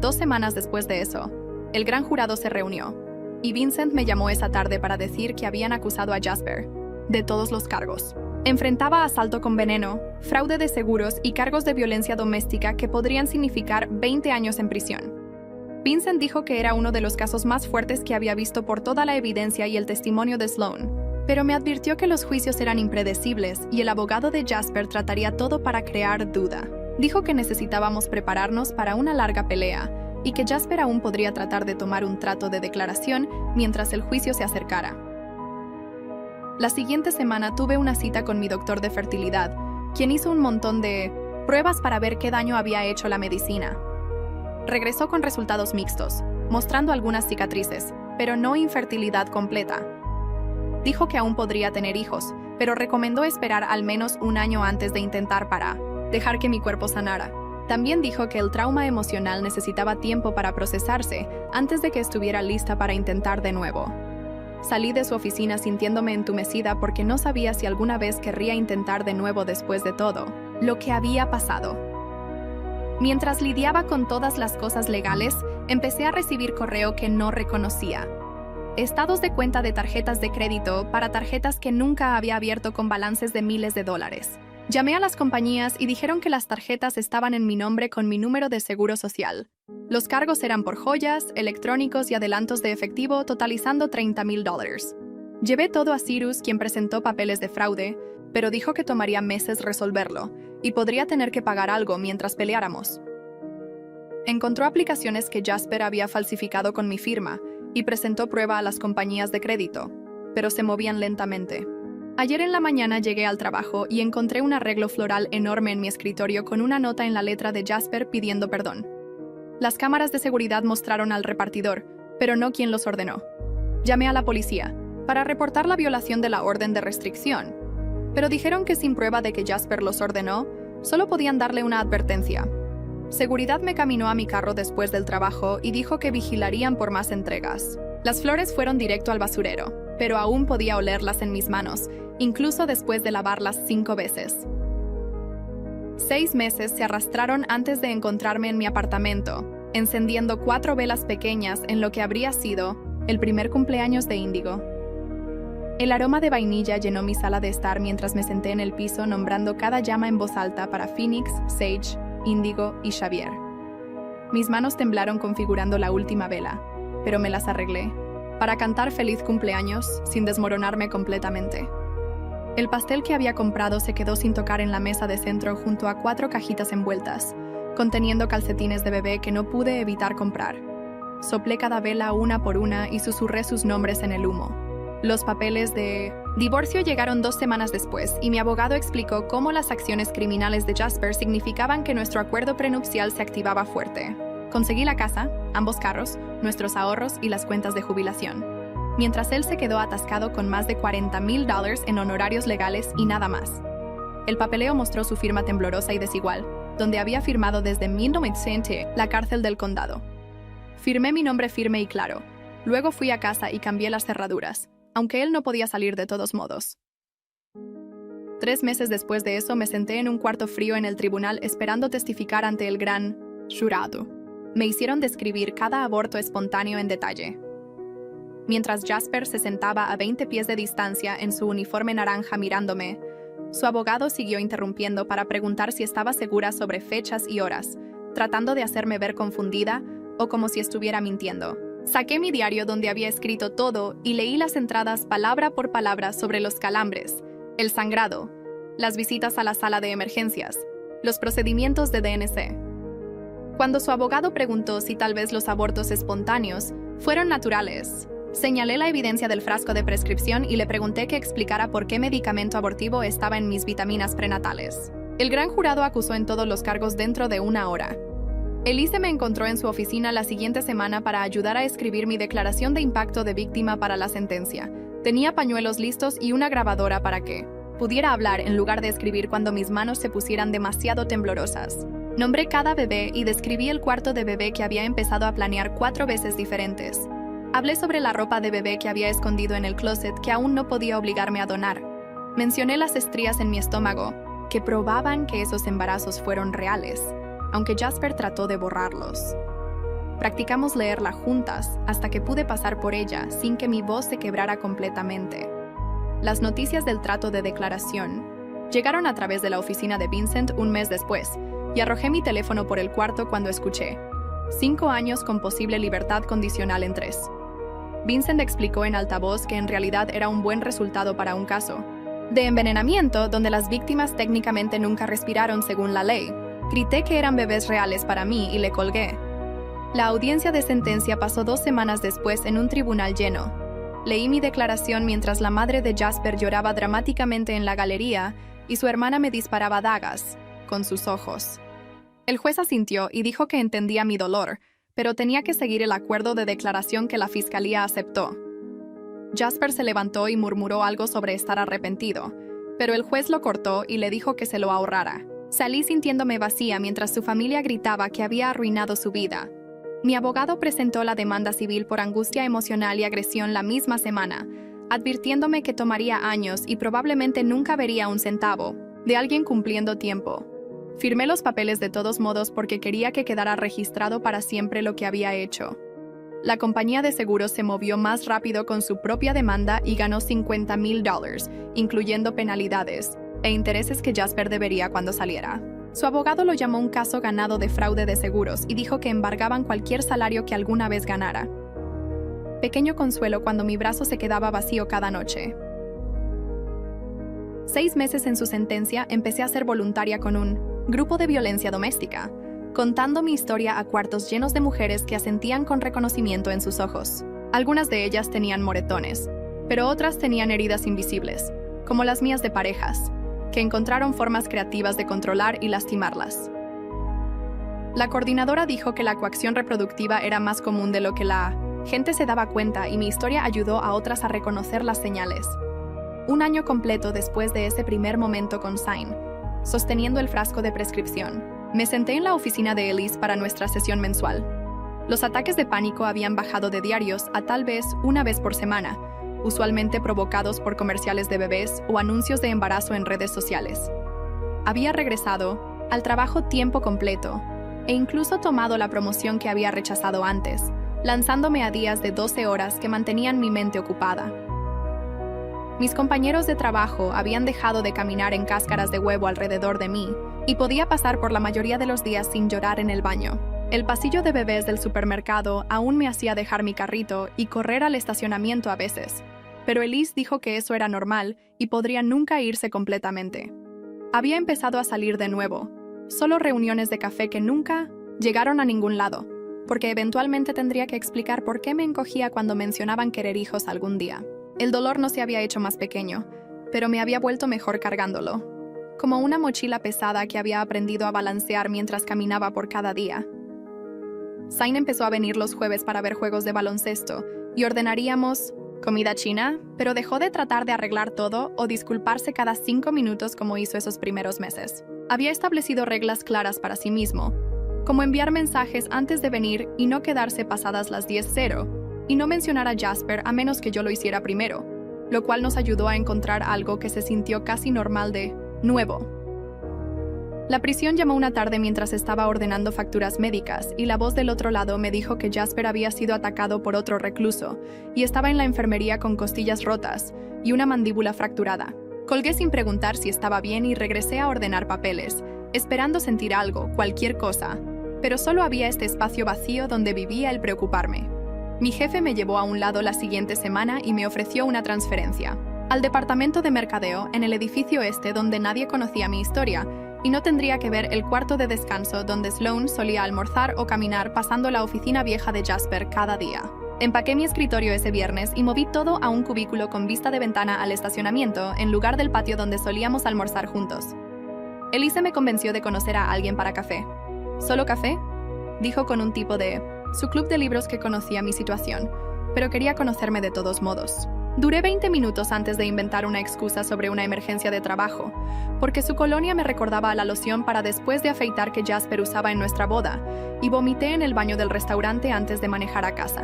2 semanas después de eso, el gran jurado se reunió, y Vincent me llamó esa tarde para decir que habían acusado a Jasper de todos los cargos. Enfrentaba asalto con veneno, fraude de seguros y cargos de violencia doméstica que podrían significar 20 años en prisión. Vincent dijo que era uno de los casos más fuertes que había visto por toda la evidencia y el testimonio de Sloan, pero me advirtió que los juicios eran impredecibles y el abogado de Jasper trataría todo para crear duda. Dijo que necesitábamos prepararnos para una larga pelea y que Jasper aún podría tratar de tomar un trato de declaración mientras el juicio se acercara. La siguiente semana tuve una cita con mi doctor de fertilidad, quien hizo un montón de pruebas para ver qué daño había hecho la medicina. Regresó con resultados mixtos, mostrando algunas cicatrices, pero no infertilidad completa. Dijo que aún podría tener hijos, pero recomendó esperar al menos 1 año antes de intentar para dejar que mi cuerpo sanara. También dijo que el trauma emocional necesitaba tiempo para procesarse antes de que estuviera lista para intentar de nuevo. Salí de su oficina sintiéndome entumecida porque no sabía si alguna vez querría intentar de nuevo después de todo lo que había pasado. Mientras lidiaba con todas las cosas legales, empecé a recibir correo que no reconocía. Estados de cuenta de tarjetas de crédito para tarjetas que nunca había abierto con balances de miles de dólares. Llamé a las compañías y dijeron que las tarjetas estaban en mi nombre con mi número de seguro social. Los cargos eran por joyas, electrónicos y adelantos de efectivo, totalizando $30,000. Llevé todo a Cyrus, quien presentó papeles de fraude, pero dijo que tomaría meses resolverlo y podría tener que pagar algo mientras peleáramos. Encontró aplicaciones que Jasper había falsificado con mi firma y presentó prueba a las compañías de crédito, pero se movían lentamente. Ayer en la mañana llegué al trabajo y encontré un arreglo floral enorme en mi escritorio con una nota en la letra de Jasper pidiendo perdón. Las cámaras de seguridad mostraron al repartidor, pero no quién los ordenó. Llamé a la policía para reportar la violación de la orden de restricción, pero dijeron que sin prueba de que Jasper los ordenó, solo podían darle una advertencia. Seguridad me caminó a mi carro después del trabajo y dijo que vigilarían por más entregas. Las flores fueron directo al basurero, pero aún podía olerlas en mis manos, incluso después de lavarlas 5 veces. 6 meses se arrastraron antes de encontrarme en mi apartamento, encendiendo 4 velas pequeñas en lo que habría sido el primer cumpleaños de Índigo. El aroma de vainilla llenó mi sala de estar mientras me senté en el piso nombrando cada llama en voz alta para Phoenix, Sage, Índigo y Xavier. Mis manos temblaron configurando la última vela, pero me las arreglé para cantar feliz cumpleaños sin desmoronarme completamente. El pastel que había comprado se quedó sin tocar en la mesa de centro junto a 4 cajitas envueltas, conteniendo calcetines de bebé que no pude evitar comprar. Soplé cada vela una por una y susurré sus nombres en el humo. Los papeles de divorcio llegaron 2 semanas después y mi abogado explicó cómo las acciones criminales de Jasper significaban que nuestro acuerdo prenupcial se activaba fuerte. Conseguí la casa, ambos carros, nuestros ahorros y las cuentas de jubilación, mientras él se quedó atascado con más de $40,000 en honorarios legales y nada más. El papeleo mostró su firma temblorosa y desigual, donde había firmado desde 1900 la cárcel del condado. Firmé mi nombre firme y claro. Luego fui a casa y cambié las cerraduras, aunque él no podía salir de todos modos. 3 meses después de eso me senté en un cuarto frío en el tribunal esperando testificar ante el gran jurado. Me hicieron describir cada aborto espontáneo en detalle. Mientras Jasper se sentaba a 20 pies de distancia en su uniforme naranja mirándome, Su abogado siguió interrumpiendo para preguntar si estaba segura sobre fechas y horas, tratando de hacerme ver confundida o como si estuviera mintiendo. Saqué mi diario donde había escrito todo y leí las entradas palabra por palabra sobre los calambres, el sangrado, las visitas a la sala de emergencias, los procedimientos de DNC. Cuando su abogado preguntó si tal vez los abortos espontáneos fueron naturales, señalé la evidencia del frasco de prescripción y le pregunté que explicara por qué medicamento abortivo estaba en mis vitaminas prenatales. El gran jurado acusó en todos los cargos dentro de 1 hora. Elise me encontró en su oficina la siguiente semana para ayudar a escribir mi declaración de impacto de víctima para la sentencia. Tenía pañuelos listos y una grabadora para que pudiera hablar en lugar de escribir cuando mis manos se pusieran demasiado temblorosas. Nombré cada bebé y describí el cuarto de bebé que había empezado a planear 4 veces diferentes. Hablé sobre la ropa de bebé que había escondido en el closet que aún no podía obligarme a donar. Mencioné las estrías en mi estómago, que probaban que esos embarazos fueron reales, aunque Jasper trató de borrarlos. Practicamos leerla juntas hasta que pude pasar por ella sin que mi voz se quebrara completamente. Las noticias del trato de declaración llegaron a través de la oficina de Vincent un mes después, y arrojé mi teléfono por el cuarto cuando escuché 5 años con posible libertad condicional en 3. Vincent explicó en altavoz que en realidad era un buen resultado para un caso de envenenamiento donde las víctimas técnicamente nunca respiraron según la ley. Grité que eran bebés reales para mí y le colgué. La audiencia de sentencia pasó 2 semanas después en un tribunal lleno. Leí mi declaración mientras la madre de Jasper lloraba dramáticamente en la galería y su hermana me disparaba dagas con sus ojos. El juez asintió y dijo que entendía mi dolor, pero tenía que seguir el acuerdo de declaración que la fiscalía aceptó. Jasper se levantó y murmuró algo sobre estar arrepentido, pero el juez lo cortó y le dijo que se lo ahorrara. Salí sintiéndome vacía mientras su familia gritaba que había arruinado su vida. Mi abogado presentó la demanda civil por angustia emocional y agresión la misma semana, advirtiéndome que tomaría años y probablemente nunca vería un centavo de alguien cumpliendo tiempo. Firmé los papeles de todos modos porque quería que quedara registrado para siempre lo que había hecho. La compañía de seguros se movió más rápido con su propia demanda y ganó $50,000, incluyendo penalidades e intereses que Jasper debería cuando saliera. Su abogado lo llamó un caso ganado de fraude de seguros y dijo que embargaban cualquier salario que alguna vez ganara. Pequeño consuelo cuando mi brazo se quedaba vacío cada noche. 6 meses en su sentencia, empecé a ser voluntaria con un grupo de violencia doméstica, contando mi historia a cuartos llenos de mujeres que asentían con reconocimiento en sus ojos. Algunas de ellas tenían moretones, pero otras tenían heridas invisibles, como las mías de parejas, que encontraron formas creativas de controlar y lastimarlas. La coordinadora dijo que la coacción reproductiva era más común de lo que la gente se daba cuenta y mi historia ayudó a otras a reconocer las señales. 1 año completo después de ese primer momento con Sign, sosteniendo el frasco de prescripción, me senté en la oficina de Elise para nuestra sesión mensual. Los ataques de pánico habían bajado de diarios a tal vez 1 vez por semana, usualmente provocados por comerciales de bebés o anuncios de embarazo en redes sociales. Había regresado al trabajo tiempo completo e incluso tomado la promoción que había rechazado antes, lanzándome a días de 12 horas que mantenían mi mente ocupada. Mis compañeros de trabajo habían dejado de caminar en cáscaras de huevo alrededor de mí y podía pasar por la mayoría de los días sin llorar en el baño. El pasillo de bebés del supermercado aún me hacía dejar mi carrito y correr al estacionamiento a veces, pero Elise dijo que eso era normal y podría nunca irse completamente. Había empezado a salir de nuevo, solo reuniones de café que nunca llegaron a ningún lado, porque eventualmente tendría que explicar por qué me encogía cuando mencionaban querer hijos algún día. El dolor no se había hecho más pequeño, pero me había vuelto mejor cargándolo, como una mochila pesada que había aprendido a balancear mientras caminaba por cada día. Sign empezó a venir los jueves para ver juegos de baloncesto y ordenaríamos comida china, pero dejó de tratar de arreglar todo o disculparse cada 5 minutos como hizo esos primeros meses. Había establecido reglas claras para sí mismo, como enviar mensajes antes de venir y no quedarse pasadas las 10:00, y no mencionar a Jasper a menos que yo lo hiciera primero, lo cual nos ayudó a encontrar algo que se sintió casi normal de nuevo. La prisión llamó una tarde mientras estaba ordenando facturas médicas y la voz del otro lado me dijo que Jasper había sido atacado por otro recluso y estaba en la enfermería con costillas rotas y una mandíbula fracturada. Colgué sin preguntar si estaba bien y regresé a ordenar papeles, esperando sentir algo, cualquier cosa. Pero solo había este espacio vacío donde vivía el preocuparme. Mi jefe me llevó a un lado la siguiente semana y me ofreció una transferencia al departamento de mercadeo en el edificio este donde nadie conocía mi historia, y no tendría que ver el cuarto de descanso donde Sloan solía almorzar o caminar pasando la oficina vieja de Jasper cada día. Empaqué mi escritorio ese viernes y moví todo a un cubículo con vista de ventana al estacionamiento en lugar del patio donde solíamos almorzar juntos. Elise me convenció de conocer a alguien para café. ¿Solo café?, dijo con un tipo de su club de libros que conocía mi situación, pero quería conocerme de todos modos. Duré 20 minutos antes de inventar una excusa sobre una emergencia de trabajo, porque su colonia me recordaba a la loción para después de afeitar que Jasper usaba en nuestra boda, y vomité en el baño del restaurante antes de manejar a casa.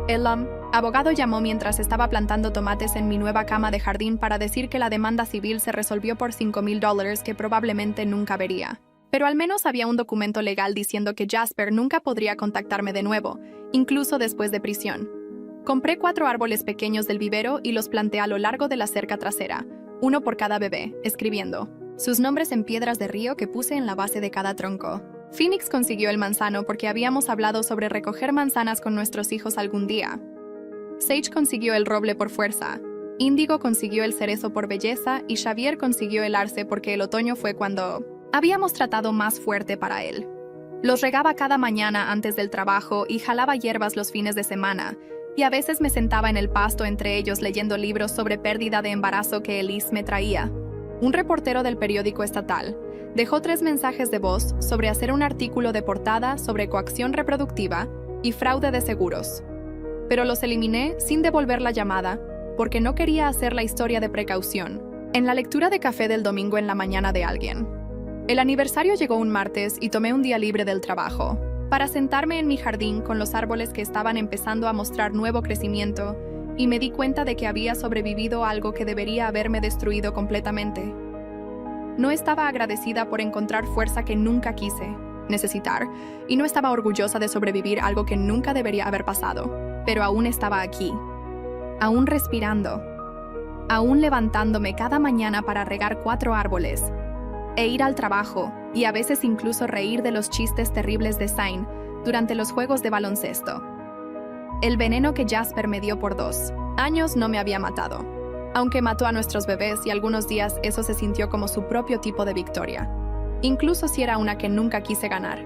El abogado llamó mientras estaba plantando tomates en mi nueva cama de jardín para decir que la demanda civil se resolvió por $5,000 que probablemente nunca vería. Pero al menos había un documento legal diciendo que Jasper nunca podría contactarme de nuevo, incluso después de prisión. Compré 4 árboles pequeños del vivero y los planté a lo largo de la cerca trasera, uno por cada bebé, escribiendo sus nombres en piedras de río que puse en la base de cada tronco. Phoenix consiguió el manzano porque habíamos hablado sobre recoger manzanas con nuestros hijos algún día. Sage consiguió el roble por fuerza. Índigo consiguió el cerezo por belleza y Xavier consiguió el arce porque el otoño fue cuando habíamos tratado más fuerte para él. Los regaba cada mañana antes del trabajo y jalaba hierbas los fines de semana, y a veces me sentaba en el pasto entre ellos leyendo libros sobre pérdida de embarazo que Elise me traía. Un reportero del periódico estatal dejó 3 mensajes de voz sobre hacer un artículo de portada sobre coacción reproductiva y fraude de seguros. Pero los eliminé sin devolver la llamada, porque no quería hacer la historia de precaución en la lectura de café del domingo en la mañana de alguien. El aniversario llegó un martes y tomé un día libre del trabajo para sentarme en mi jardín con los árboles que estaban empezando a mostrar nuevo crecimiento, y me di cuenta de que había sobrevivido a algo que debería haberme destruido completamente. No estaba agradecida por encontrar fuerza que nunca quise necesitar, y no estaba orgullosa de sobrevivir a algo que nunca debería haber pasado, pero aún estaba aquí, aún respirando, aún levantándome cada mañana para regar 4 árboles, e ir al trabajo, y a veces incluso reír de los chistes terribles de Zane durante los juegos de baloncesto. El veneno que Jasper me dio por 2 años no me había matado, aunque mató a nuestros bebés y algunos días eso se sintió como su propio tipo de victoria, incluso si era una que nunca quise ganar.